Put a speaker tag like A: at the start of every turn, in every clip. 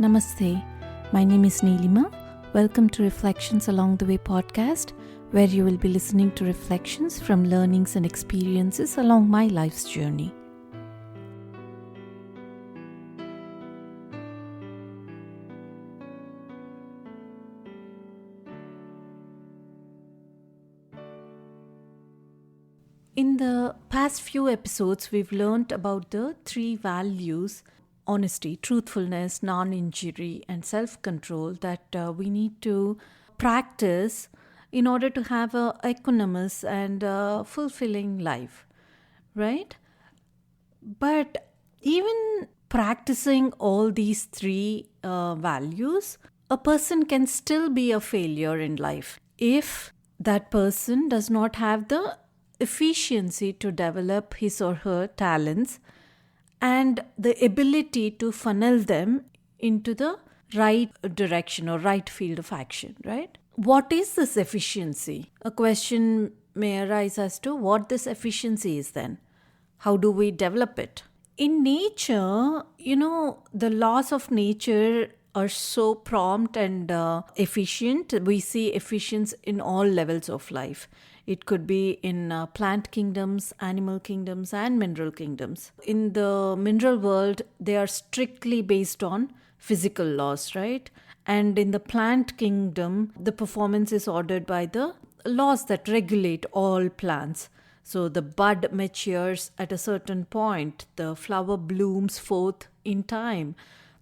A: Namaste. My name is Neelima. Welcome to Reflections Along the Way podcast, where you will be listening to reflections from learnings and experiences along my life's journey. In the past few episodes, we've learned about the three values: honesty, truthfulness, non-injury, and self-control that we need to practice in order to have a equanimous and fulfilling life, right? But even practicing all these three values, a person can still be a failure in life if that person does not have the efficiency to develop his or her talents and the ability to funnel them into the right direction or right field of action, right? What is this efficiency? A question may arise as to what this efficiency is then. How do we develop it? In nature, the laws of nature are so prompt and efficient. We see efficiency in all levels of life. It could be in plant kingdoms, animal kingdoms, and mineral kingdoms. In the mineral world, they are strictly based on physical laws, right? And in the plant kingdom, the performance is ordered by the laws that regulate all plants. So the bud matures at a certain point, the flower blooms forth in time,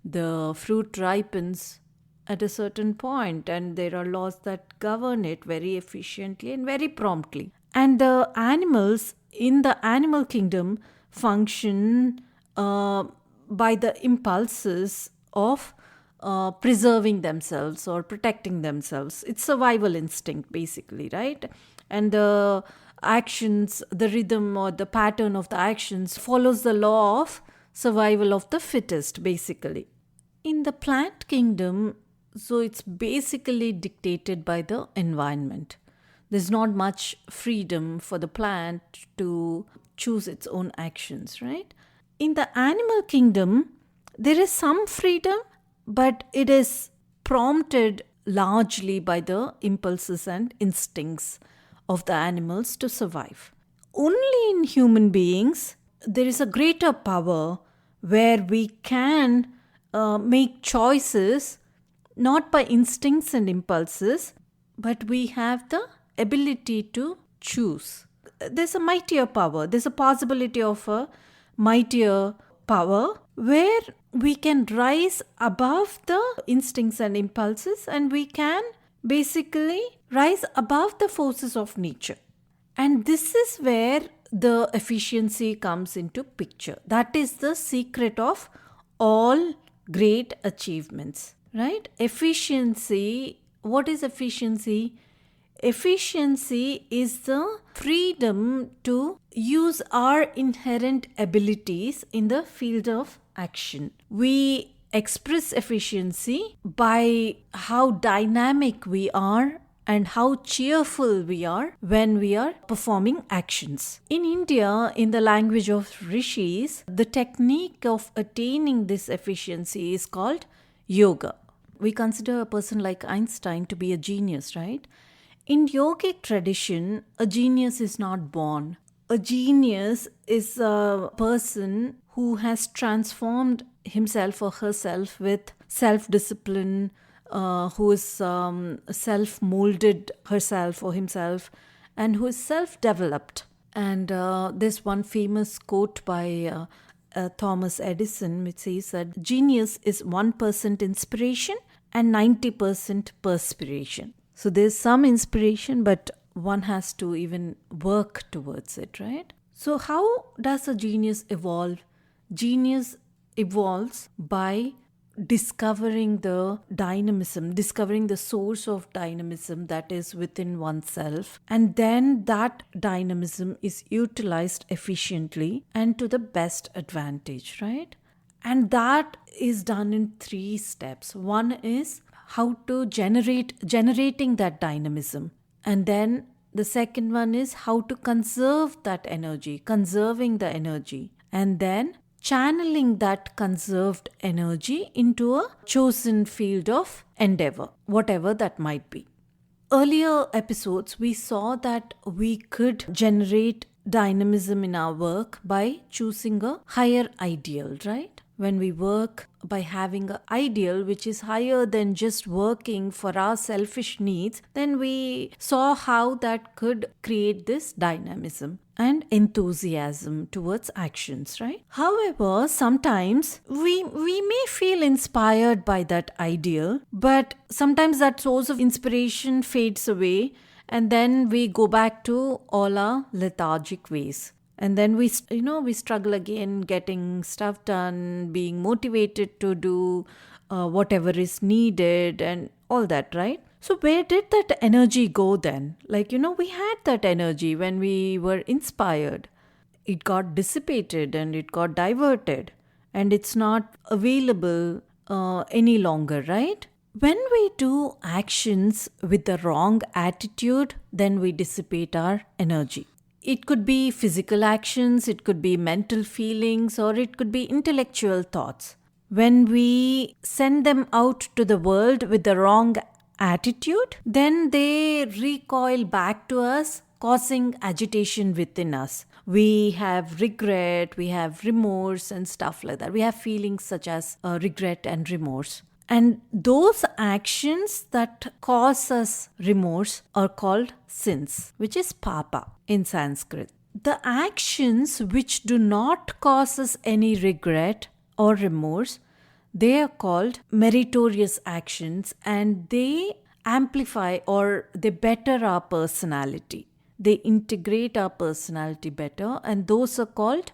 A: the fruit ripens at a certain point, and there are laws that govern it very efficiently and very promptly. And the animals in the animal kingdom function by the impulses of preserving themselves or protecting themselves. It's survival instinct, basically, right? And the actions, the rhythm or the pattern of the actions follows the law of survival of the fittest, basically. In the plant kingdom, so it's basically dictated by the environment. There's not much freedom for the plant to choose its own actions, right? In the animal kingdom, there is some freedom, but it is prompted largely by the impulses and instincts of the animals to survive. Only in human beings, there is a greater power where we can make choices not by instincts and impulses, but we have the ability to choose. There's a mightier power. There's a possibility of a mightier power where we can rise above the instincts and impulses, and we can basically rise above the forces of nature. And this is where the efficiency comes into picture. That is the secret of all great achievements. Right? Efficiency. What is efficiency? Efficiency is the freedom to use our inherent abilities in the field of action. We express efficiency by how dynamic we are and how cheerful we are when we are performing actions. In India, in the language of rishis, the technique of attaining this efficiency is called yoga. We consider a person like Einstein to be a genius, right? In yogic tradition, a genius is not born. A genius is a person who has transformed himself or herself with self-discipline, who is self-molded herself or himself, and who is self-developed. And there's one famous quote by Thomas Edison, which says that genius is 1% inspiration and 90% perspiration. So there's some inspiration, but one has to even work towards it, right? So how does a genius evolve? Genius evolves by discovering the dynamism, discovering the source of dynamism that is within oneself. And then that dynamism is utilized efficiently and to the best advantage, right? And that is done in 3 steps. One is how to generating that dynamism. And then the second one is how to conserve that energy, conserving the energy. And then channeling that conserved energy into a chosen field of endeavor, whatever that might be. Earlier episodes, we saw that we could generate dynamism in our work by choosing a higher ideal, right? When we work by having an ideal which is higher than just working for our selfish needs, then we saw how that could create this dynamism and enthusiasm towards actions, right? However, sometimes we may feel inspired by that ideal, but sometimes that source of inspiration fades away, and then we go back to all our lethargic ways. And then we struggle again getting stuff done, being motivated to do whatever is needed and all that, right? So where did that energy go then? We had that energy when we were inspired. It got dissipated and it got diverted, and it's not available any longer, right? When we do actions with the wrong attitude, then we dissipate our energy. It could be physical actions, it could be mental feelings, or it could be intellectual thoughts. When we send them out to the world with the wrong attitude, then they recoil back to us, causing agitation within us. We have regret, we have remorse, and stuff like that. We have feelings such as regret and remorse. And those actions that cause us remorse are called sins, which is papa in Sanskrit. The actions which do not cause us any regret or remorse, they are called meritorious actions, and they amplify or they better our personality. They integrate our personality better, and those are called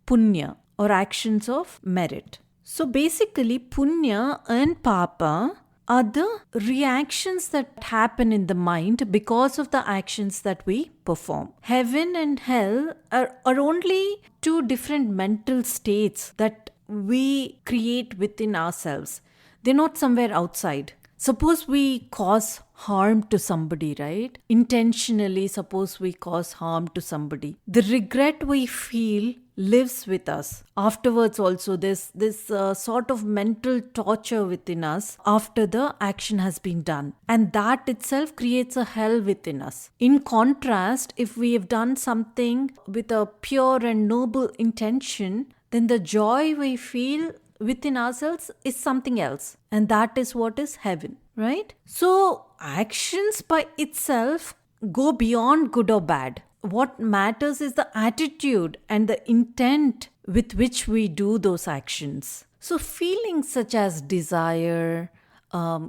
A: punya or actions of merit. So basically, punya and papa are the reactions that happen in the mind because of the actions that we perform. Heaven and hell are only two different mental states that we create within ourselves. They're not somewhere outside. Suppose we cause harm to somebody, right? Intentionally, suppose we cause harm to somebody. The regret we feel lives with us. Afterwards also, there's this sort of mental torture within us after the action has been done. And that itself creates a hell within us. In contrast, if we have done something with a pure and noble intention, then the joy we feel within ourselves is something else. And that is what is heaven, right? So actions by itself go beyond good or bad. What matters is the attitude and the intent with which we do those actions. So feelings such as desire,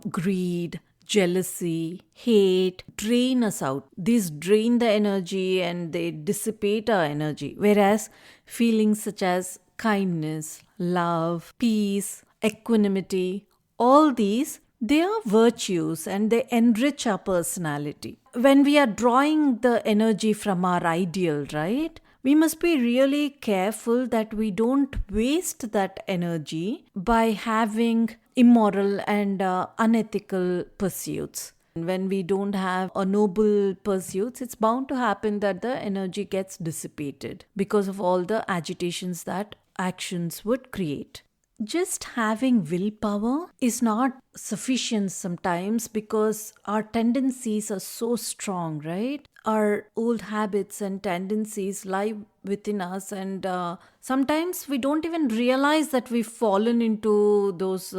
A: greed, jealousy, hate drain us out. These drain the energy and they dissipate our energy. Whereas feelings such as kindness, love, peace, equanimity, all these, they are virtues and they enrich our personality. When we are drawing the energy from our ideal, right, we must be really careful that we don't waste that energy by having immoral and unethical pursuits. When we don't have a noble pursuits, it's bound to happen that the energy gets dissipated because of all the agitations that actions would create. Just having willpower is not sufficient sometimes because our tendencies are so strong, right? Our old habits and tendencies lie within us, and sometimes we don't even realize that we've fallen into those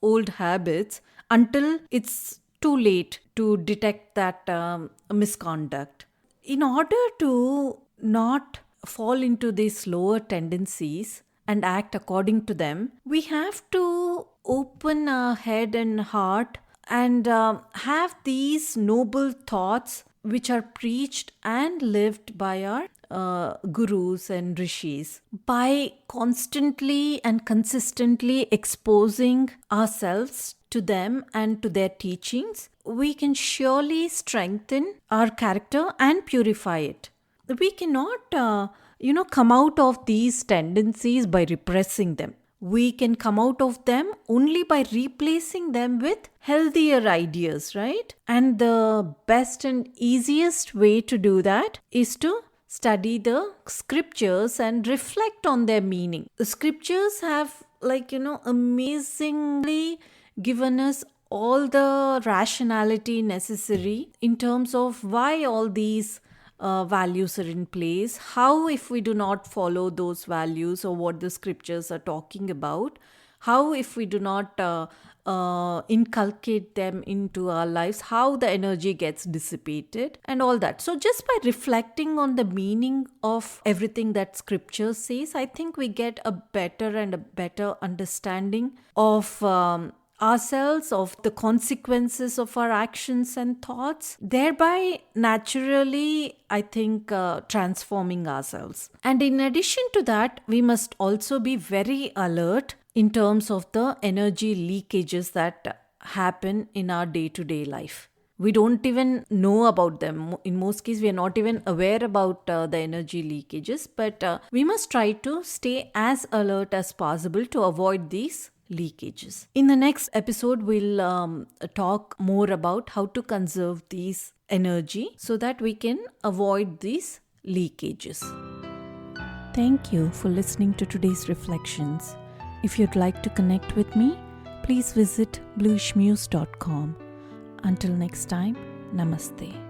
A: old habits until it's too late to detect that misconduct. In order to not fall into these lower tendencies and act according to them, we have to open our head and heart and have these noble thoughts which are preached and lived by our gurus and rishis. By constantly and consistently exposing ourselves to them and to their teachings, we can surely strengthen our character and purify it. We cannot, come out of these tendencies by repressing them. We can come out of them only by replacing them with healthier ideas, right? And the best and easiest way to do that is to study the scriptures and reflect on their meaning. The scriptures have, amazingly given us all the rationality necessary in terms of why all these values are in place, how, if we do not follow those values or what the scriptures are talking about, how, if we do not inculcate them into our lives, how the energy gets dissipated and all that. So just by reflecting on the meaning of everything that scripture says, I think we get a better understanding of ourselves, of the consequences of our actions and thoughts, thereby naturally, I think, transforming ourselves. And in addition to that, we must also be very alert in terms of the energy leakages that happen in our day-to-day life. We don't even know about them. In most cases, we are not even aware about the energy leakages, but we must try to stay as alert as possible to avoid these leakages. In the next episode, we'll talk more about how to conserve these energy so that we can avoid these leakages. Thank you for listening to today's reflections. If you'd like to connect with me, please visit bluishmuse.com. Until next time, namaste.